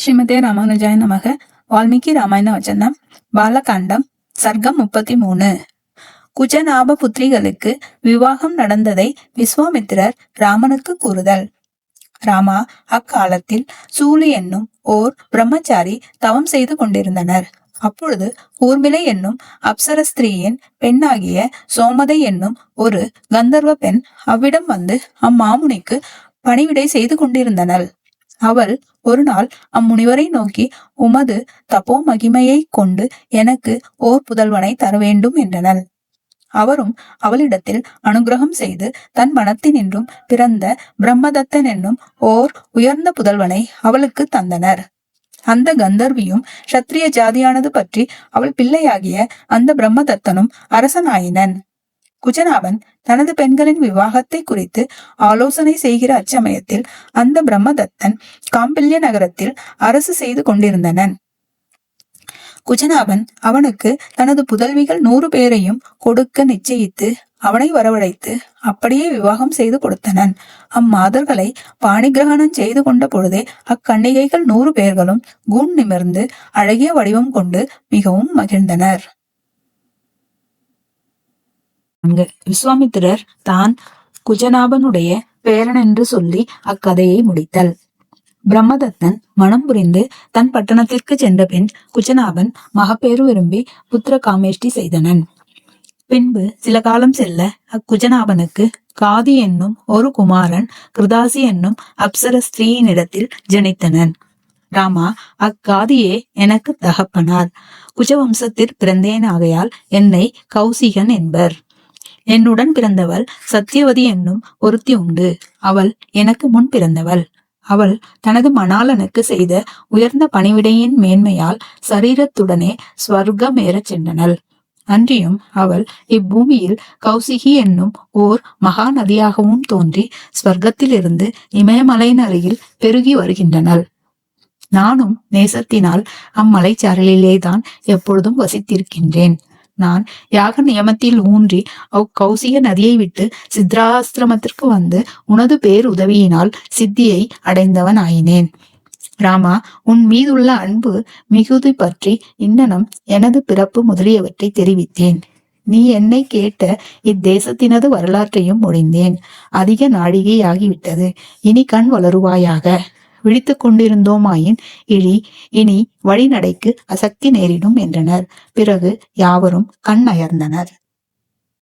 ஸ்ரீமதே ராமானுஜாய நமக. வால்மீகி ராமாயண வச்சனம் பாலகாண்டம் சர்க்கம் 33. குஜநாப புத்திரிகளுக்கு விவாகம் நடந்ததை விஸ்வாமித்திரர் ராமனுக்கு கூறுதல். ராமா, அக்காலத்தில் சூலி என்னும் ஓர் பிரம்மச்சாரி தவம் செய்து கொண்டிருந்தனர். அப்பொழுது ஊர்மிளை என்னும் அப்சர ஸ்திரீயின் பெண்ணாகிய சோமதை என்னும் ஒரு கந்தர்வ பெண் அவ்விடம் வந்து அம்மாமுனிக்கு பணிவிடை செய்து கொண்டிருந்தனர். அவள் ஒரு நாள் அம்முனிவரை நோக்கி, உமது தப்போ மகிமையை கொண்டு எனக்கு ஓர் புதல்வனை தர வேண்டும் என்றனள். அவரும் அவளிடத்தில் அனுகிரகம் செய்து தன் மனத்தினின்றும் பிறந்த பிரம்மதத்தன் என்னும் ஓர் உயர்ந்த புதல்வனை அவளுக்கு தந்தனர். அந்த கந்தர்வியும் சத்திரிய ஜாதியானது பற்றி அவள் பிள்ளையாகிய அந்த பிரம்மதத்தனும் அரசனாயினன். குஜநாபன் தனது பெண்களின் விவாகத்தை குறித்து ஆலோசனை செய்கிற அச்சமயத்தில் அந்த பிரம்மதத்தன் காம்பில்ய நகரத்தில் அரசு செய்து கொண்டிருந்தனன். குஜநாபன் அவனுக்கு தனது புதல்விகள் 100 பேரையும் கொடுக்க நிச்சயித்து அவனை வரவழைத்து அப்படியே விவாகம் செய்து கொடுத்தனன். அம்மாதர்களை பாணிகிரகணம் செய்து கொண்ட பொழுதே அக்கன்னிகைகள் 100 பேர்களும் கூன் நிமிர்ந்து அழகிய வடிவம் கொண்டு மிகவும் மகிழ்ந்தனர். விஸ்வாமித்திரர் தான் குஜநாபனுடைய பேரன் என்று சொல்லி அக்கதையை முடித்தல். பிரம்மதத்தன் மனம் புரிந்து தன் பட்டணத்திற்கு சென்ற பின் குஜநாபன் மகப்பேறு விரும்பி புத்திர காமேஷ்டி செய்தனன். பின்பு சில காலம் செல்ல அக்குஜநாபனுக்கு காதி என்னும் ஒரு குமாரன் கிருதாசி என்னும் அப்சர ஸ்திரீயினிடத்தில் ஜனித்தனன். ராமா, அக்காதியே எனக்கு தகப்பனார். குஜவம்சத்தில் பிறந்தேன் ஆகையால் என்னை கௌசிகன் என்பர். என்னுடன் பிறந்தவள் சத்தியவதி என்னும் ஒருத்தி உண்டு. அவள் எனக்கு முன் பிறந்தவள். அவள் தனது மணாளனுக்கு செய்த உயர்ந்த பணிவிடையின் மேன்மையால் சரீரத்துடனே ஸ்வர்க்கம் ஏறச் சென்றனள். அன்றியும் அவள் இப்பூமியில் கௌசிகி என்னும் ஓர் மகா நதியாகவும் தோன்றி ஸ்வர்க்கத்திலிருந்து இமயமலையின் அருகில் பெருகி வருகின்றனள். நானும் நேசத்தினால் அம்மலைச்சாரலிலேதான் எப்பொழுதும் வசித்திருக்கின்றேன். நான் யாக நியமத்தில் ஊன்றி கௌசிக நதியை விட்டு சித்ராசிரமத்திற்கு வந்து உனது பேர் உதவியினால் சித்தியை அடைந்தவன் ஆயினேன். ராமா, உன் மீதுள்ள அன்பு மிகுதி பற்றி இன்னனம் எனது பிறப்பு முதலியவற்றை தெரிவித்தேன். நீ என்னை கேட்ட இத்தேசத்தினது வரலாற்றையும் முடிந்தேன். அதிக நாழிகை ஆகிவிட்டது. இனி கண் வளருவாயாக. விழித்து கொண்டிருந்தோமாயின் இனி வழிநடைக்கு அசக்தி நேரிடும் என்றனர். பிறகு யாவரும் கண் அயர்ந்தனர்.